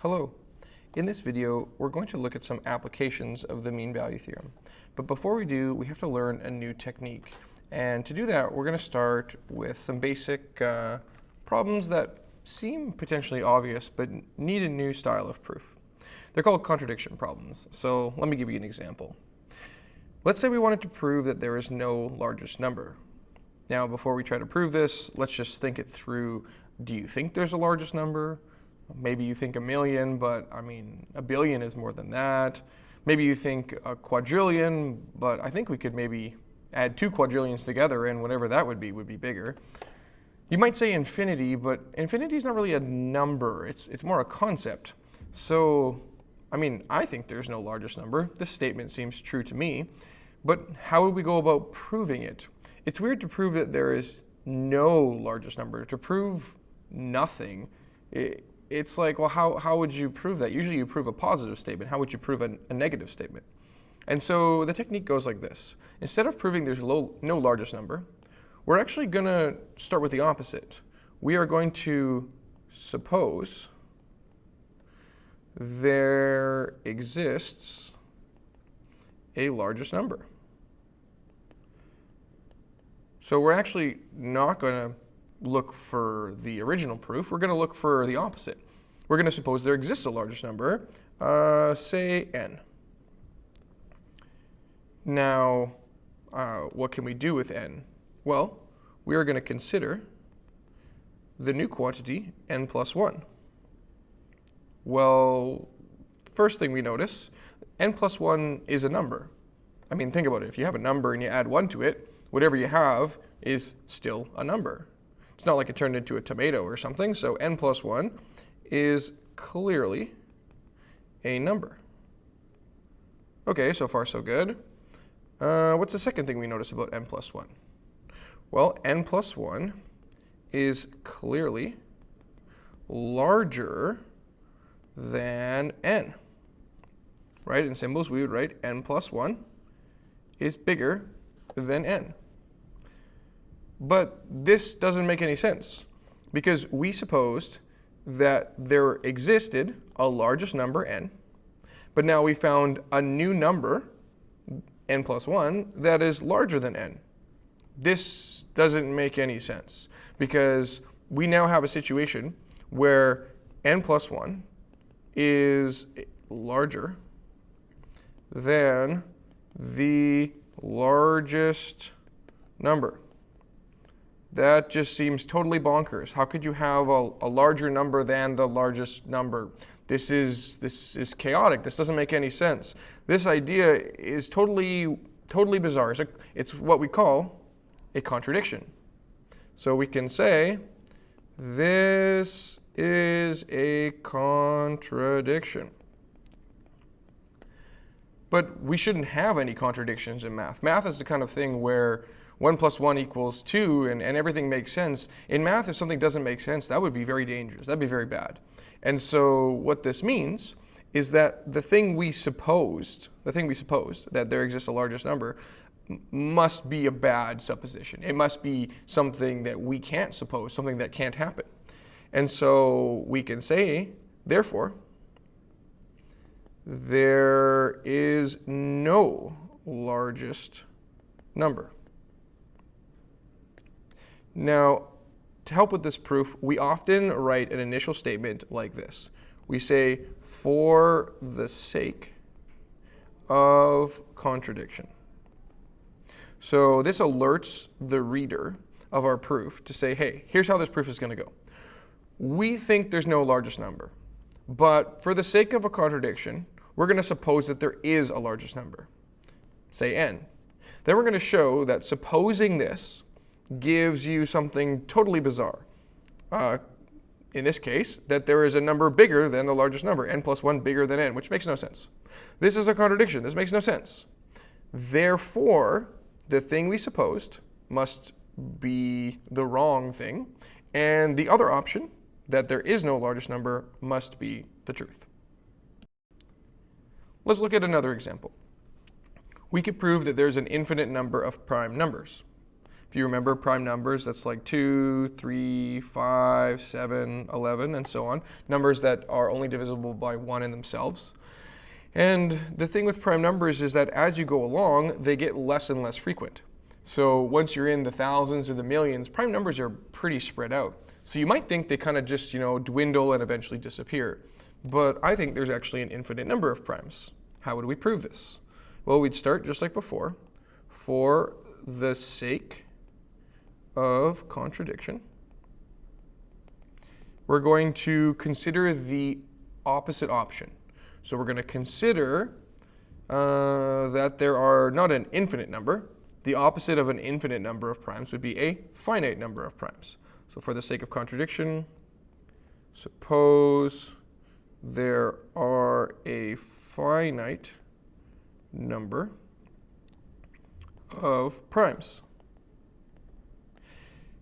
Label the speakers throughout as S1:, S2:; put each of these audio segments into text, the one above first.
S1: Hello. In this video, we're going to look at some applications of the mean value theorem. But before we do, we have to learn a new technique. And to do that, we're going to start with some basic problems that seem potentially obvious, but need a new style of proof. They're called contradiction problems. So let me give you an example. Let's say we wanted to prove that there is no largest number. Now, before we try to prove this, let's just think it through. Do you think there's a largest number? Maybe you think a million, but I mean, a billion is more than that. Maybe you think a quadrillion, but I think we could maybe add 2 quadrillions together and whatever that would be bigger. You might say infinity, but infinity is not really a number. It's more a concept. So, I mean, I think there's no largest number. This statement seems true to me, but how would we go about proving it? It's weird to prove that there is no largest number. To prove nothing, it's like, well, how would you prove that? Usually you prove a positive statement. How would you prove a negative statement? And so the technique goes like this. Instead of proving there's no largest number, we're actually going to start with the opposite. We are going to suppose there exists a largest number. So we're actually not going to look for the original proof. We're going to look for the opposite. We're going to suppose there exists a largest number, say n. Now, what can we do with n? Well, we are going to consider the new quantity n plus 1. Well, first thing we notice, n plus 1 is a number. I mean, think about it. If you have a number and you add 1 to it, whatever you have is still a number. It's not like it turned into a tomato or something, so n plus 1 is clearly a number. Okay, so far so good. What's the second thing we notice about n plus 1? Well, n plus 1 is clearly larger than n. Right? In symbols, we would write n plus 1 is bigger than n. But this doesn't make any sense because we supposed that there existed a largest number, n, but now we found a new number, n plus 1, that is larger than n. This doesn't make any sense because we now have a situation where n plus 1 is larger than the largest number. That just seems totally bonkers. How could you have a larger number than the largest number? This is chaotic. This doesn't make any sense. This idea is totally bizarre. It's what we call a contradiction. So we can say this is a contradiction. But we shouldn't have any contradictions in math. Math is the kind of thing where 1 plus 1 equals 2 and everything makes sense. In math, if something doesn't make sense, that would be very dangerous. That'd be very bad. And so what this means is that the thing we supposed that there exists a largest number must be a bad supposition. It must be something that we can't suppose, something that can't happen. And so we can say, therefore, there is no largest number. Now, to help with this proof, we often write an initial statement like this. We say, for the sake of contradiction. So this alerts the reader of our proof to say, hey, here's how this proof is going to go. We think there's no largest number, but for the sake of a contradiction, we're going to suppose that there is a largest number, say n. Then we're going to show that supposing this gives you something totally bizarre. In this case, that there is a number bigger than the largest number, n plus 1 bigger than n, which makes no sense. This is a contradiction. This makes no sense. Therefore, the thing we supposed must be the wrong thing, and the other option, that there is no largest number, must be the truth. Let's look at another example. We could prove that there's an infinite number of prime numbers. If you remember prime numbers, that's like 2, 3, 5, 7, 11, and so on. Numbers that are only divisible by 1 in themselves. And the thing with prime numbers is that as you go along, they get less and less frequent. So once you're in the thousands or the millions, prime numbers are pretty spread out. So you might think they kind of just, dwindle and eventually disappear. But I think there's actually an infinite number of primes. How would we prove this? Well, we'd start just like before. For the sake of contradiction, we're going to consider the opposite option. So we're going to consider that there are not an infinite number. The opposite of an infinite number of primes would be a finite number of primes. So for the sake of contradiction, suppose there are a finite number of primes.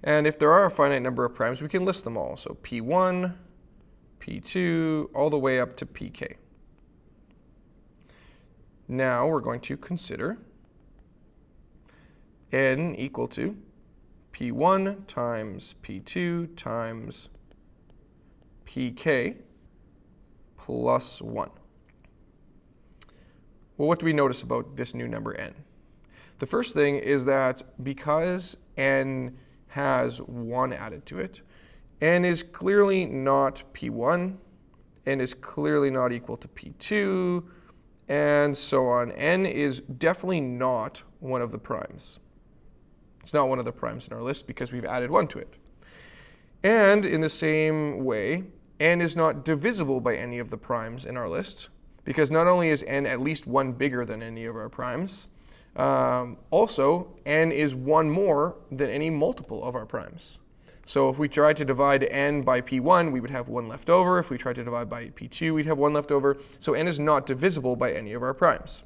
S1: And if there are a finite number of primes, we can list them all. So P1, P2, all the way up to Pk. Now we're going to consider n equal to P1 times P2 times Pk plus 1. Well, what do we notice about this new number n? The first thing is that because n has 1 added to it, n is clearly not P1, n is clearly not equal to P2, and so on. N is definitely not one of the primes. It's not one of the primes in our list because we've added 1 to it. And in the same way, n is not divisible by any of the primes in our list because not only is n at least 1 bigger than any of our primes, also n is 1 more than any multiple of our primes. So if we tried to divide n by P1, we would have 1 left over. If we tried to divide by P2, we'd have 1 left over. So n is not divisible by any of our primes.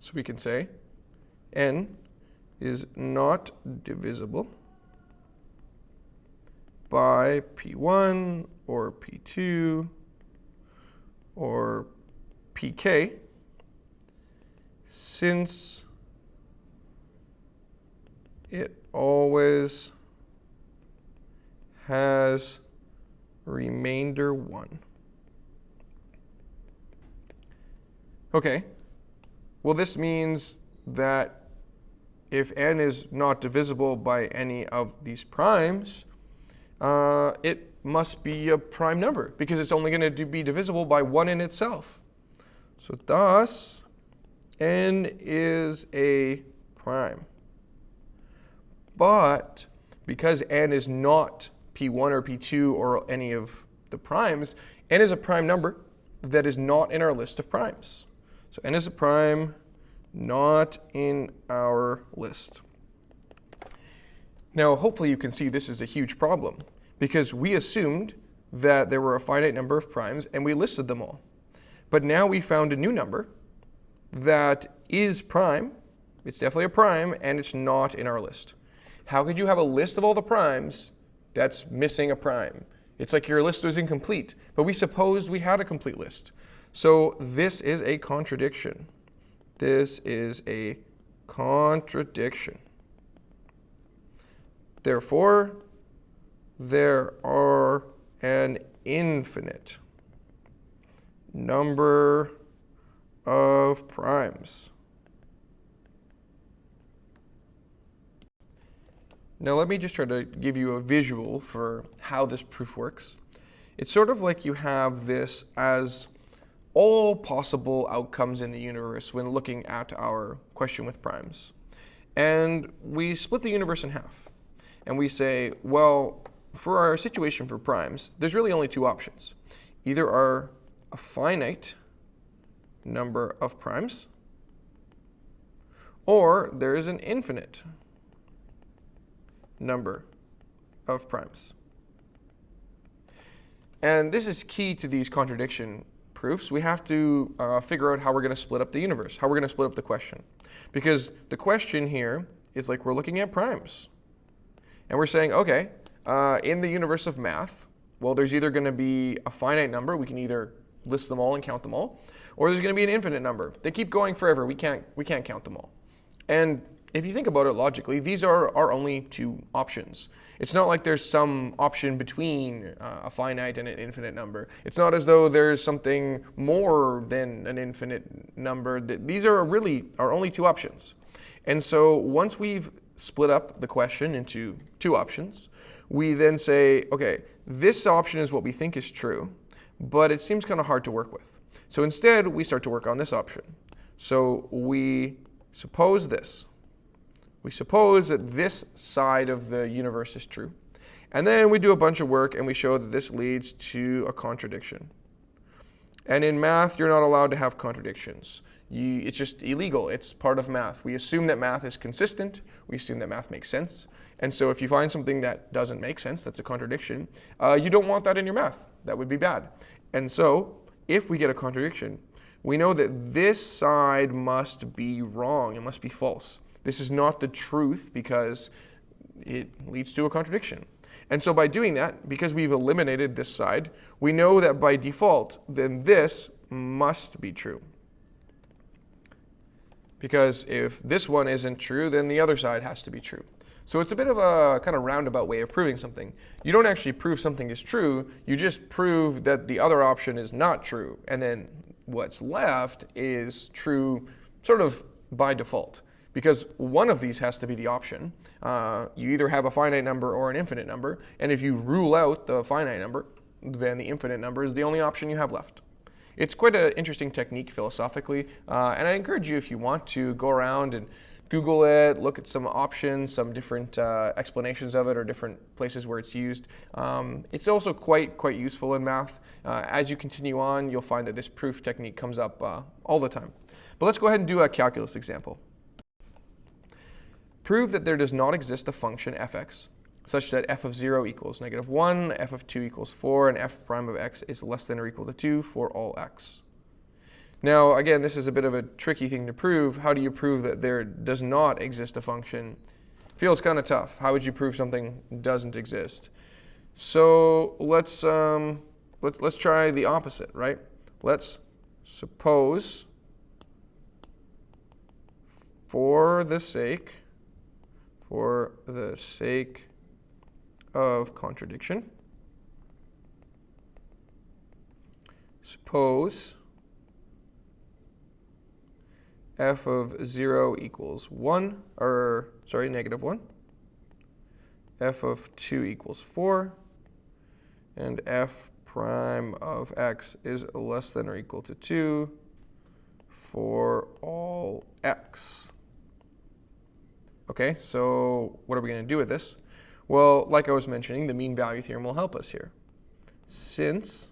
S1: So we can say n is not divisible by P1 or P2 or Pk since it always has remainder 1. Okay, well this means that if n is not divisible by any of these primes, it must be a prime number because it's only going to be divisible by 1 in itself. So thus, n is a prime. But because n is not P1 or P2 or any of the primes, n is a prime number that is not in our list of primes. So n is a prime not in our list. Now, hopefully you can see this is a huge problem because we assumed that there were a finite number of primes and we listed them all. But now we found a new number that is prime. It's definitely a prime and it's not in our list. How could you have a list of all the primes that's missing a prime? It's like your list was incomplete, but we supposed we had a complete list. So this is a contradiction. This is a contradiction. Therefore, there are an infinite number of primes. Now let me just try to give you a visual for how this proof works. It's sort of like you have this as all possible outcomes in the universe when looking at our question with primes. And we split the universe in half. And we say, well, for our situation for primes, there's really only 2 options. Either are a finite number of primes, or there is an infinite number of primes. And this is key to these contradiction proofs. We have to figure out how we're going to split up the universe, how we're going to split up the question. Because the question here is like we're looking at primes. And we're saying, okay, in the universe of math, well, there's either going to be a finite number, we can either list them all and count them all, or there's going to be an infinite number. They keep going forever, we can't count them all. And if you think about it logically, these are our only two options. It's not like there's some option between a finite and an infinite number. It's not as though there's something more than an infinite number. These are really our only two options. And so once we've split up the question into two options, we then say, okay, this option is what we think is true, but it seems kind of hard to work with. So instead, we start to work on this option. So we suppose this. We suppose that this side of the universe is true. And then we do a bunch of work and we show that this leads to a contradiction. And in math, you're not allowed to have contradictions. It's just illegal. It's part of math. We assume that math is consistent. We assume that math makes sense. And so if you find something that doesn't make sense, that's a contradiction, you don't want that in your math. That would be bad. And so if we get a contradiction, we know that this side must be wrong. It must be false. This is not the truth because it leads to a contradiction. And so by doing that, because we've eliminated this side, we know that by default, then this must be true. Because if this one isn't true, then the other side has to be true. So it's a bit of a kind of roundabout way of proving something. You don't actually prove something is true, you just prove that the other option is not true. And then what's left is true sort of by default. Because one of these has to be the option. You either have a finite number or an infinite number, and if you rule out the finite number, then the infinite number is the only option you have left. It's quite an interesting technique philosophically, and I encourage you, if you want, to go around and Google it, look at some options, some different explanations of it, or different places where it's used. It's also quite useful in math. As you continue on, you'll find that this proof technique comes up all the time. But let's go ahead and do a calculus example. Prove that there does not exist a function fx such that f of 0 equals -1, f of 2 equals 4, and f prime of x is less than or equal to 2 for all x. Now, again, this is a bit of a tricky thing to prove. How do you prove that there does not exist a function? Feels kind of tough. How would you prove something doesn't exist? So let's try the opposite, right? Let's suppose, for the sake of contradiction, suppose f of 0 equals 1, -1, f of 2 equals 4, and f prime of x is less than or equal to 2 for all x. Okay, so what are we going to do with this? Well, like I was mentioning, the mean value theorem will help us here. Since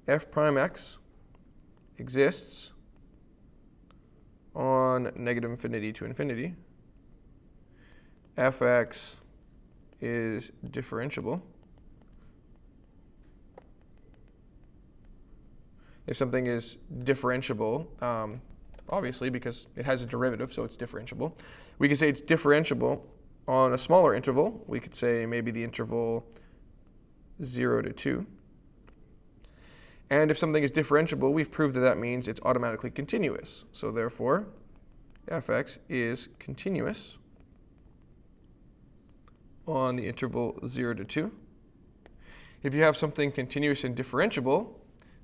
S1: f prime x exists on -infinity to infinity, fx is differentiable. If something is differentiable, obviously because it has a derivative, so it's differentiable. We could say it's differentiable on a smaller interval. We could say maybe the interval 0 to 2. And if something is differentiable, we've proved that that means it's automatically continuous. So therefore, fx is continuous on the interval 0 to 2. If you have something continuous and differentiable,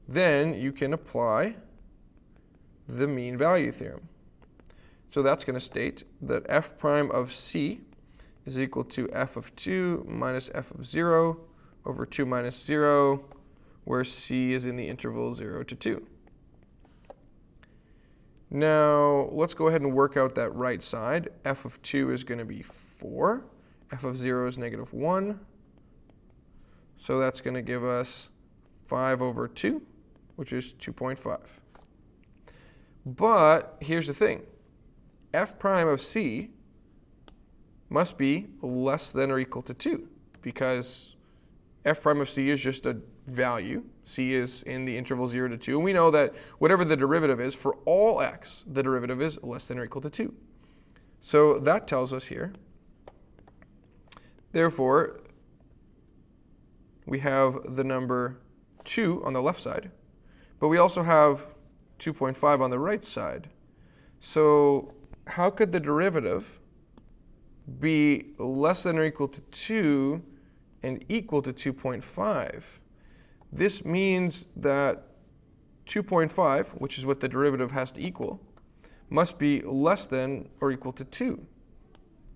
S1: then you can apply the mean value theorem. So that's going to state that f prime of c is equal to f of 2 minus f of 0 over 2 minus 0, where c is in the interval 0 to 2. Now, let's go ahead and work out that right side. F of 2 is going to be 4. F of 0 is -1. So that's going to give us 5 over 2, which is 2.5. But here's the thing. F prime of c must be less than or equal to 2, because f prime of c is just a value. C is in the interval 0 to 2. And we know that whatever the derivative is, for all x, the derivative is less than or equal to 2. So that tells us here, therefore, we have the number 2 on the left side, but we also have 2.5 on the right side. So how could the derivative be less than or equal to 2 and equal to 2.5. This means that 2.5, which is what the derivative has to equal, must be less than or equal to 2.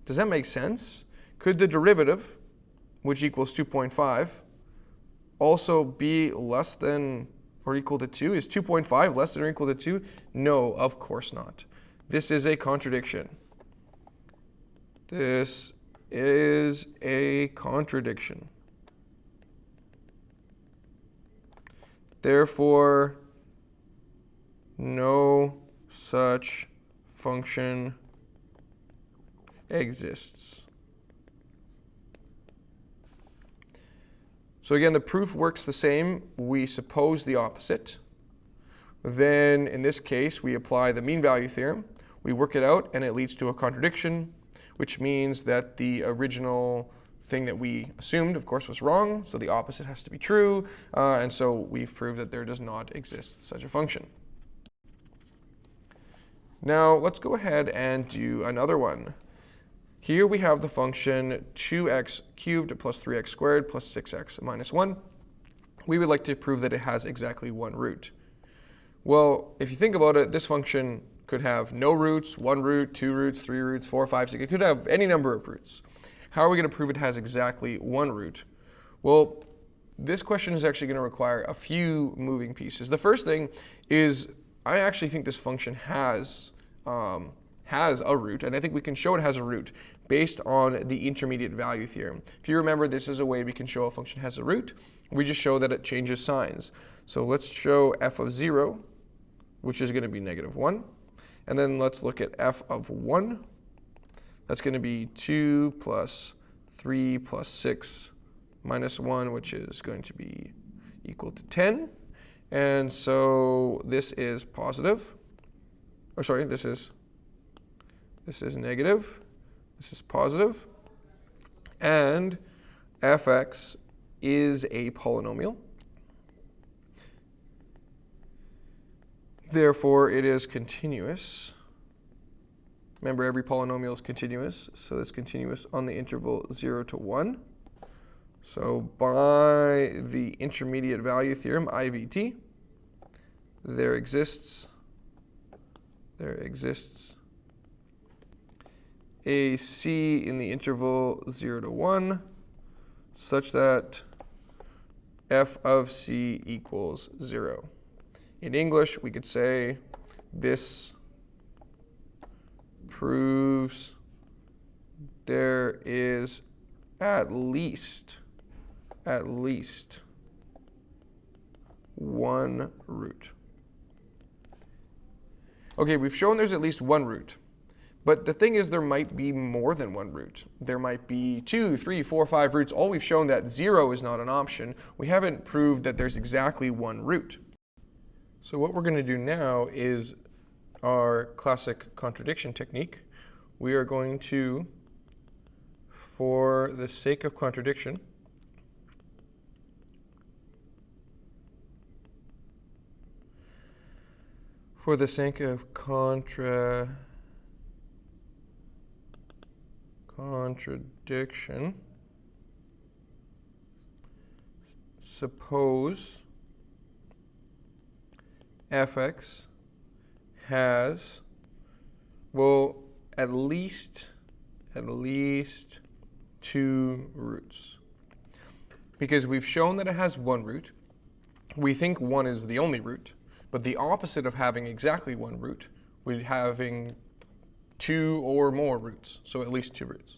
S1: Does that make sense? Could the derivative, which equals 2.5, also be less than or equal to 2? Is 2.5 less than or equal to 2? No, of course not. This is a contradiction. This is a contradiction. Therefore, no such function exists. So again, the proof works the same. We suppose the opposite. Then, in this case, we apply the mean value theorem. We work it out, and it leads to a contradiction, which means that the original thing that we assumed, of course, was wrong. So the opposite has to be true. And so we've proved that there does not exist such a function. Now, let's go ahead and do another one. Here we have the function 2x cubed plus 3x squared plus 6x minus 1. We would like to prove that it has exactly one root. Well, if you think about it, this function could have no roots, 1 root, 2 roots, 3 roots, 4, 5, 6. It could have any number of roots. How are we going to prove it has exactly one root? Well, this question is actually going to require a few moving pieces. The first thing is I actually think this function has a root, and I think we can show it has a root based on the intermediate value theorem. If you remember, this is a way we can show a function has a root. We just show that it changes signs. So let's show f of 0, which is going to be -1. And then let's look at f of 1. That's going to be 2 plus 3 plus 6 minus 1, which is going to be equal to 10. And so this is positive. Or sorry, this is negative. This is positive. And fx is a polynomial. Therefore, it is continuous. Remember, every polynomial is continuous, so it's continuous on the interval 0 to 1. So by the intermediate value theorem, IVT, there exists a c in the interval 0 to 1 such that f of c equals 0. In English, we could say this proves there is at least one root. Okay, we've shown there's at least one root. But the thing is, there might be more than one root. There might be 2, 3, 4, 5 roots. All we've shown that 0 is not an option. We haven't proved that there's exactly one root. So what we're going to do now is our classic contradiction technique. We are going to, for the sake of contradiction, contradiction, suppose fx has, well, at least 2 roots. Because we've shown that it has one root. We think 1 is the only root, but the opposite of having exactly one root would be having 2 or more roots, so at least 2 roots.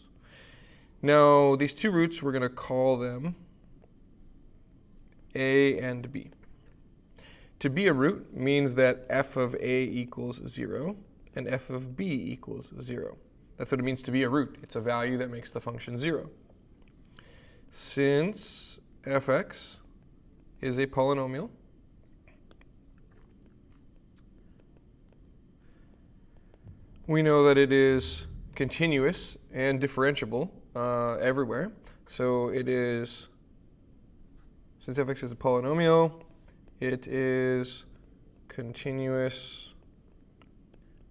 S1: Now, these 2 roots, we're going to call them a and b. To be a root means that f of a equals 0 and f of b equals 0. That's what it means to be a root. It's a value that makes the function 0. Since fx is a polynomial, we know that it is continuous and differentiable everywhere. So it is, since fx is a polynomial, it is continuous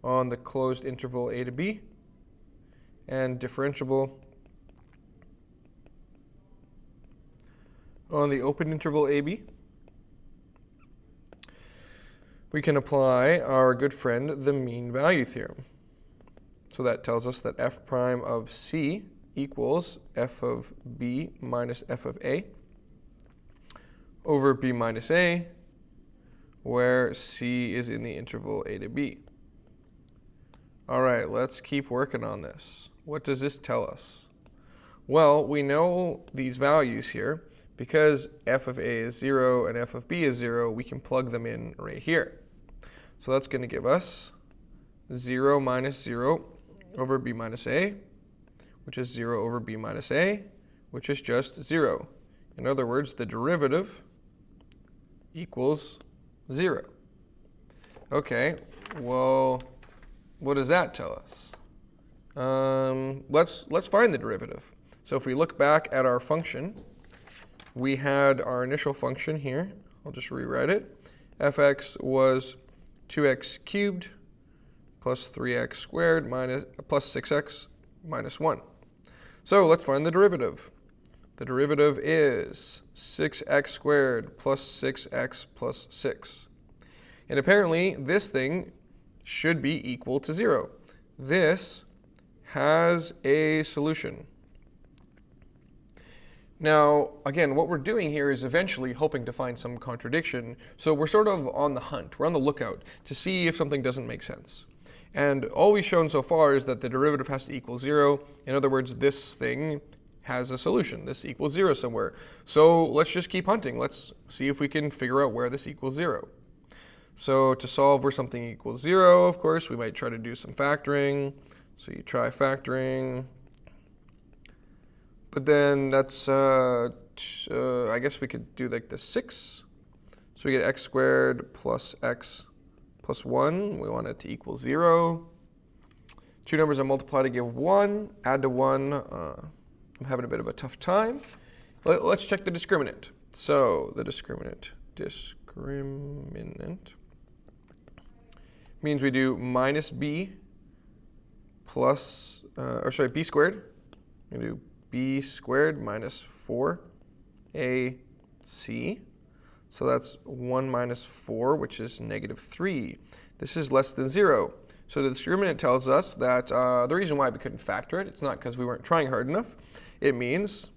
S1: on the closed interval a to b, and differentiable on the open interval AB, we can apply our good friend, the mean value theorem. So that tells us that f prime of c equals f of b minus f of a over b minus a, where c is in the interval a to b. All right, let's keep working on this. What does this tell us? Well, we know these values here. Because f of a is 0 and f of b is 0, we can plug them in right here. So that's going to give us 0 minus 0 over b minus a, which is 0 over b minus a, which is just 0. In other words, the derivative equals 0. Okay, well, what does that tell us? Let's find the derivative. So if we look back at our function, we had our initial function here. I'll just rewrite it. fx was 2x cubed plus 3x squared plus 6x minus 1. So let's find the derivative. The derivative is 6x squared plus 6x plus 6. And apparently this thing should be equal to 0. This has a solution. Now, again, what we're doing here is eventually hoping to find some contradiction. So we're sort of on the hunt. We're on the lookout to see if something doesn't make sense. And all we've shown so far is that the derivative has to equal 0. In other words, this thing has a solution. This equals 0 somewhere. So let's just keep hunting. Let's see if we can figure out where this equals 0. So to solve where something equals 0, of course, we might try to do some factoring. So you try factoring. But then that's, I guess we could do like the 6. So we get x squared plus x plus 1. We want it to equal 0. Two numbers are multiplied to give 1. Add to 1. I'm having a bit of a tough time. Let's check the discriminant. So the discriminant means we do minus b plus, b squared. We do b squared minus 4ac. So that's 1 minus 4, which is negative 3. This is less than 0. So the discriminant tells us that the reason why we couldn't factor it, it's not because we weren't trying hard enough. It means,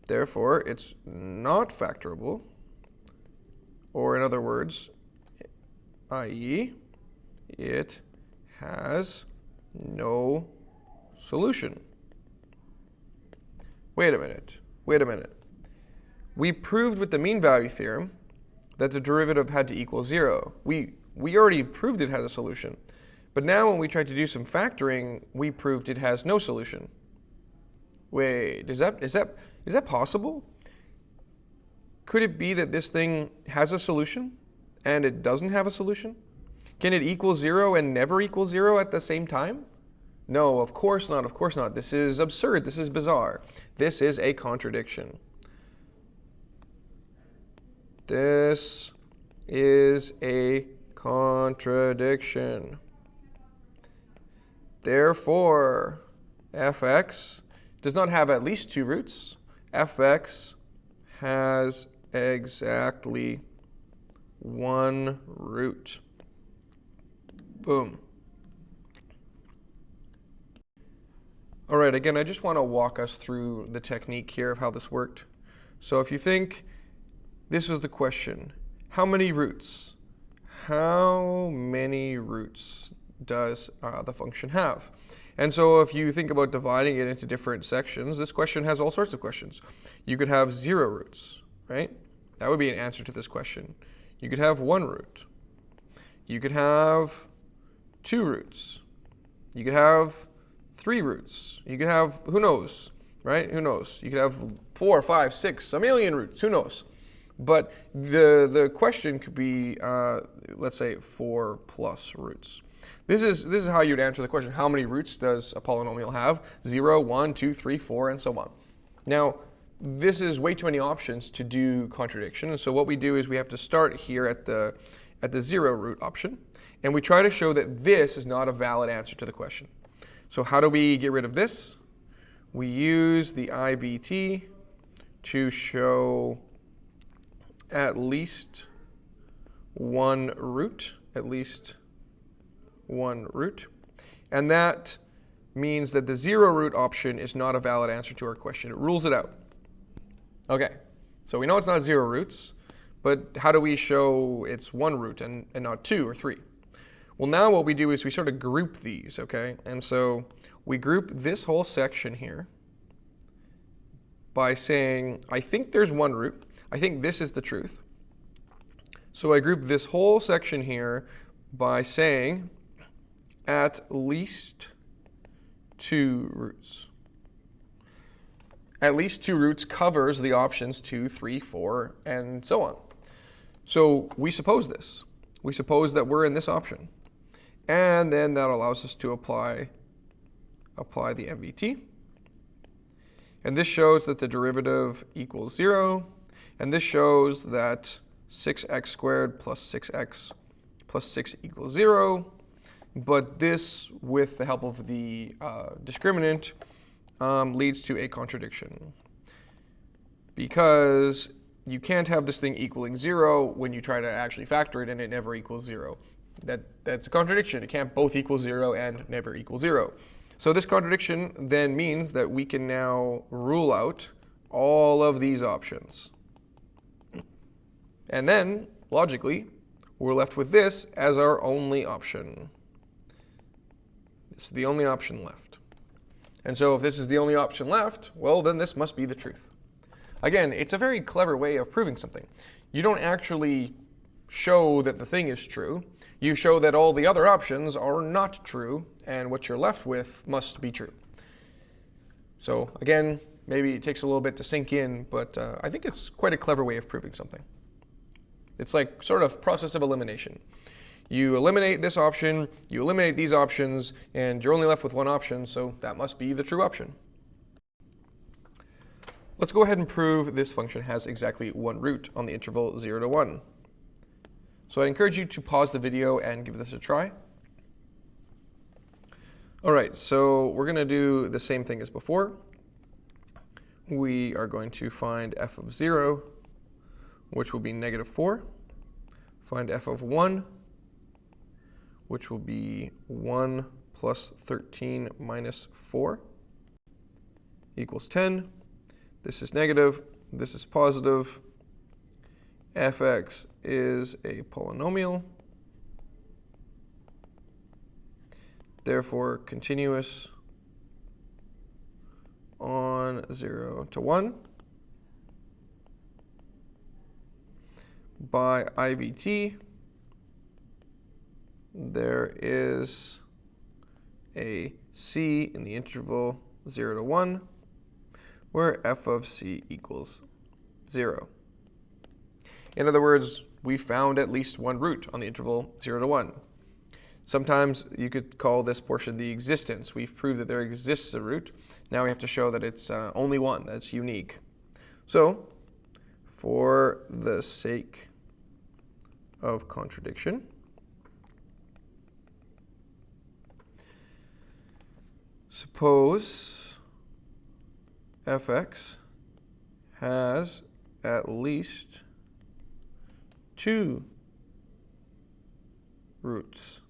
S1: therefore, it's not factorable. Or in other words, i.e., it has no solution. Wait a minute. We proved with the mean value theorem that the derivative had to equal 0. We already proved it has a solution. But now when we tried to do some factoring, we proved it has no solution. Wait, is that possible? Could it be that this thing has a solution and it doesn't have a solution? Can it equal 0 and never equal 0 at the same time? No, of course not, of course not. This is absurd, this is bizarre. This is a contradiction. This is a contradiction. Therefore, fx does not have at least 2 roots. Fx has exactly 1 root. Boom. All right, again, I just want to walk us through the technique here of how this worked. So if you think this was the question, how many roots? How many roots does the function have? And so if you think about dividing it into different sections, this question has all sorts of questions. You could have 0 roots, right? That would be an answer to this question. You could have 1 root. You could have 2 roots. You could have 3 roots. You could have, who knows, right? Who knows? You could have 4, 5, 6, a million roots. Who knows? But the question could be, let's say, 4 plus roots. This is how you'd answer the question. How many roots does a polynomial have? 0, 1, 2, 3, 4, and so on. Now, this is way too many options to do contradiction. And so what we do is we have to start here at the 0 root option. And we try to show that this is not a valid answer to the question. So how do we get rid of this? We use the IVT to show at least one root, and that means that the zero root option is not a valid answer to our question. It rules it out. Okay, so we know it's not zero roots, but how do we show it's one root and not two or three? Well, now what we do is we sort of group these, okay? And so we group this whole section here by saying, I think there's one root. I think this is the truth. So I group this whole section here by saying at least two roots. At least two roots covers the options 2, 3, 4, and so on. So we suppose this. We suppose that we're in this option. And then that allows us to apply the MVT. And this shows that the derivative equals 0. And this shows that 6x squared plus 6x plus 6 equals 0. But this, with the help of the discriminant, leads to a contradiction. Because you can't have this thing equaling 0 when you try to actually factor it and it never equals 0. That's a contradiction. It can't both equal 0 and never equal 0. So this contradiction then means that we can now rule out all of these options. And then, logically, we're left with this as our only option. This is the only option left. And so if this is the only option left, well, then this must be the truth. Again, it's a very clever way of proving something. You don't actually show that the thing is true. You show that all the other options are not true, and what you're left with must be true. So again, maybe it takes a little bit to sink in, but I think it's quite a clever way of proving something. It's like sort of process of elimination. You eliminate this option, you eliminate these options, and you're only left with one option, so that must be the true option. Let's go ahead and prove this function has exactly one root on the interval 0 to 1. So I encourage you to pause the video and give this a try. All right, so we're going to do the same thing as before. We are going to find f of 0, which will be -4. Find f of 1, which will be 1 plus 13 minus 4 equals 10. This is negative. This is positive. Fx is a polynomial, therefore continuous on 0 to 1. By IVT, there is a c in the interval 0 to 1, where f of c equals 0. In other words, we found at least one root on the interval 0 to 1. Sometimes you could call this portion the existence. We've proved that there exists a root. Now we have to show that it's only one, that's unique. So, for the sake of contradiction, suppose fx has at least two roots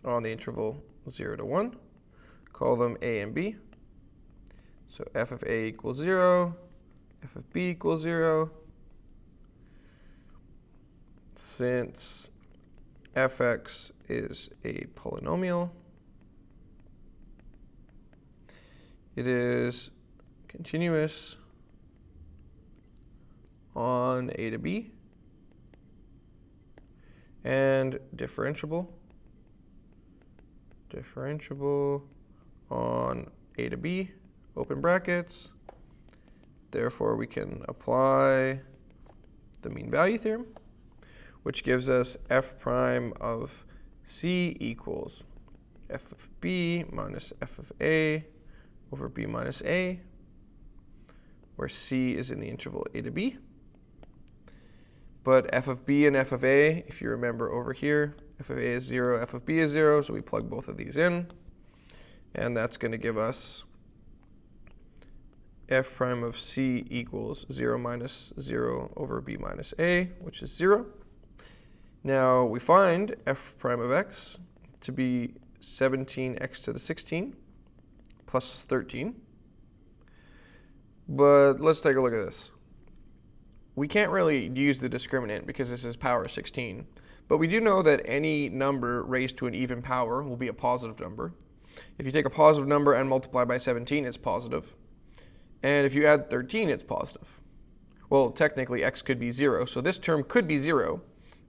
S1: on the interval 0 to 1. Call them a and b. So f of a equals 0, f of b equals 0. Since fx is a polynomial, it is continuous on a to b and differentiable on a to b, open brackets. Therefore, we can apply the mean value theorem, which gives us f prime of c equals f of b minus f of a over b minus a, where c is in the interval a to b. But f of b and f of a, if you remember over here, f of a is 0, f of b is 0, so we plug both of these in. And that's going to give us f prime of c equals 0 minus 0 over b minus a, which is 0. Now we find f prime of x to be 17x to the 16 plus 13. But let's take a look at this. We can't really use the discriminant because this is power 16. But we do know that any number raised to an even power will be a positive number. If you take a positive number and multiply by 17, it's positive. And if you add 13, it's positive. Well, technically, x could be 0. So this term could be 0,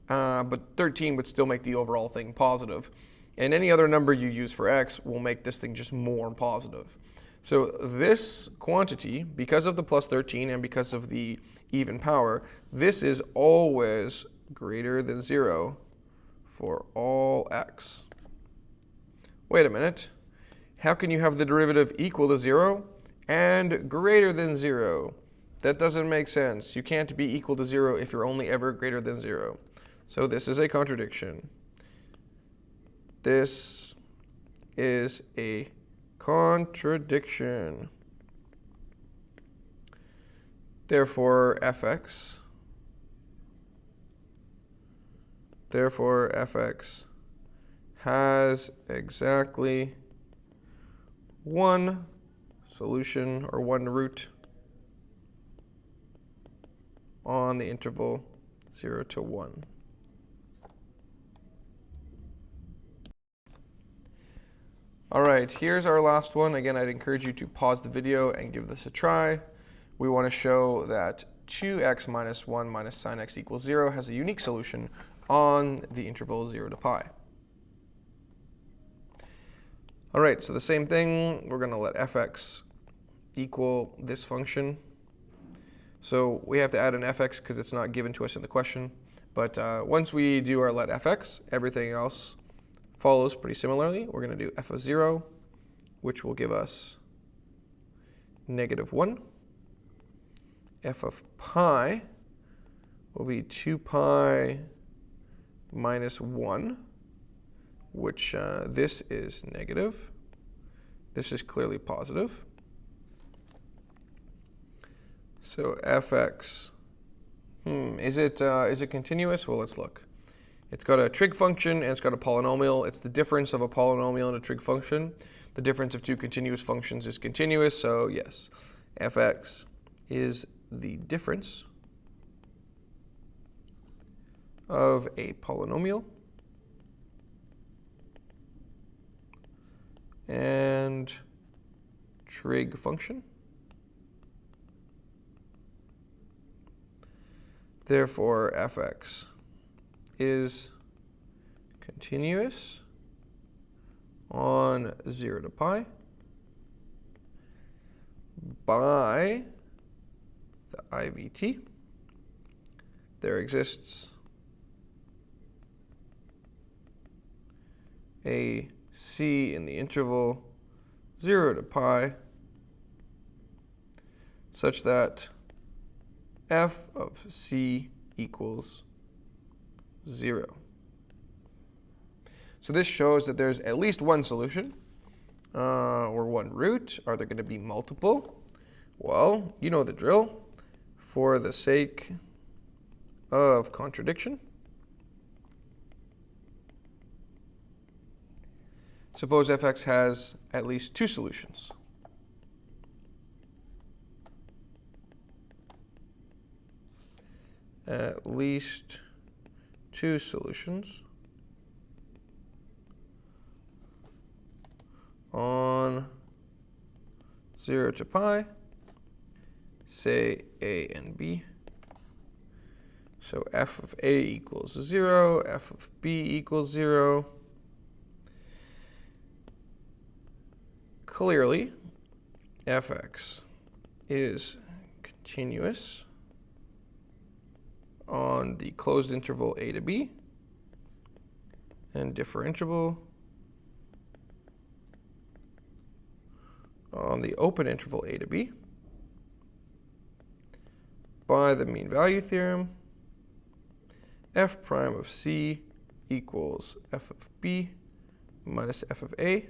S1: but 13 would still make the overall thing positive. And any other number you use for x will make this thing just more positive. So this quantity, because of the plus 13 and because of the even power, this is always greater than 0 for all x. Wait a minute. How can you have the derivative equal to 0 and greater than 0? That doesn't make sense. You can't be equal to 0 if you're only ever greater than 0. So this is a contradiction. This is a contradiction. Therefore, fx has exactly one solution or one root on the interval 0 to 1. All right, here's our last one. Again, I'd encourage you to pause the video and give this a try. We want to show that 2x minus 1 minus sine x equals 0 has a unique solution on the interval 0 to pi. All right, so the same thing, we're going to let fx equal this function. So we have to add an fx because it's not given to us in the question. But once we do our let fx, everything else follows pretty similarly. We're going to do f of 0, which will give us -1. F of pi will be 2 pi minus 1, which this is negative. This is clearly positive. So fx, is it continuous? Well, let's look. It's got a trig function and it's got a polynomial. It's the difference of a polynomial and a trig function. The difference of two continuous functions is continuous, so yes, fx is the difference of a polynomial and trig function. Therefore, fx is continuous on 0 to pi by the IVT. There exists a c in the interval 0 to pi such that f of c equals 0. So this shows that there's at least one solution or one root. Are there going to be multiple? Well, you know the drill. For the sake of contradiction, suppose fx has at least two solutions. At least two solutions on 0 to pi, say a and b. So f of a equals 0, f of b equals 0. Clearly, fx is continuous on the closed interval a to b and differentiable on the open interval a to b by the mean value theorem. F prime of c equals f of b minus f of a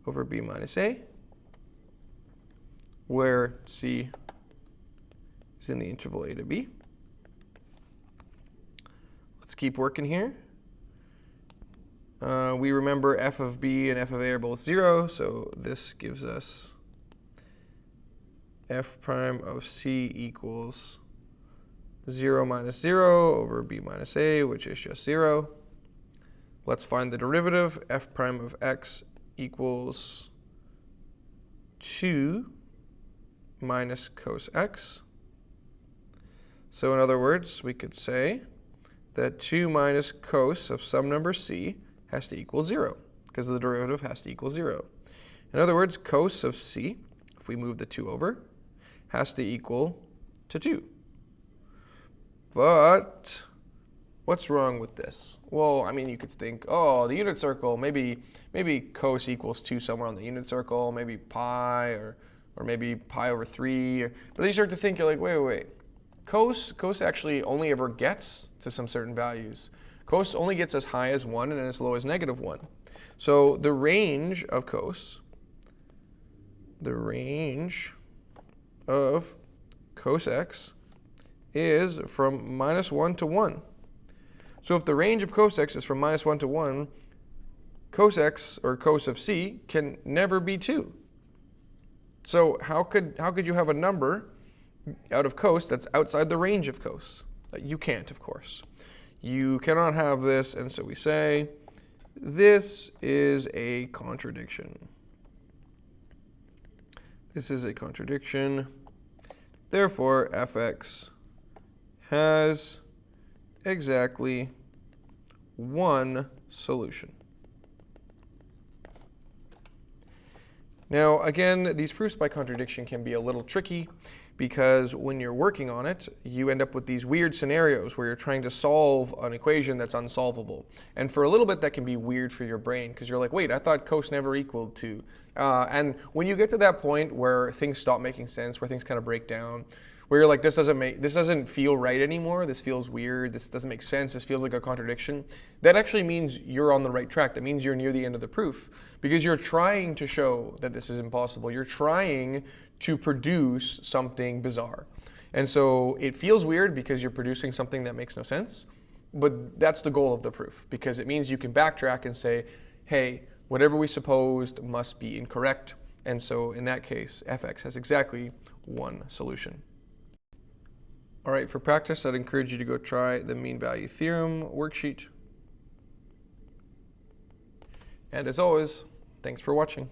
S1: over b minus a, where c is in the interval a to b. Let's keep working here. We remember f of b and f of a are both 0, so this gives us f prime of c equals 0 minus 0 over b minus a, which is just 0. Let's find the derivative. F prime of x equals 2 minus cos x. So in other words, we could say that 2 minus cos of some number c has to equal 0, because the derivative has to equal 0. In other words, cos of c, if we move the 2 over, has to equal to 2. But what's wrong with this? Well, I mean, you could think, oh, the unit circle, maybe cos equals 2 somewhere on the unit circle, maybe pi, or maybe pi over 3. But then you start to think, you're like, wait. Cos actually only ever gets to some certain values. Cos only gets as high as 1 and as low as -1. So the range of cos, cos x is from -1 to 1. So if the range of cos x is from -1 to 1, cos x, or cos of c, can never be 2. So how could you have a number out of cos that's outside the range of cos? You can't, of course. You cannot have this, and so we say this is a contradiction. This is a contradiction. Therefore, fx has exactly one solution. Now, again, these proofs by contradiction can be a little tricky, because when you're working on it, you end up with these weird scenarios where you're trying to solve an equation that's unsolvable. And for a little bit, that can be weird for your brain, because you're like, wait, I thought cos never equaled 2. And when you get to that point where things stop making sense, where things kind of break down, where you're like, this doesn't feel right anymore, this feels weird, this doesn't make sense, this feels like a contradiction, that actually means you're on the right track. That means you're near the end of the proof, because you're trying to show that this is impossible. You're trying to produce something bizarre. And so it feels weird because you're producing something that makes no sense, but that's the goal of the proof, because it means you can backtrack and say, hey, whatever we supposed must be incorrect. And so in that case, fx has exactly one solution. All right, for practice, I'd encourage you to go try the mean value theorem worksheet. And as always, thanks for watching.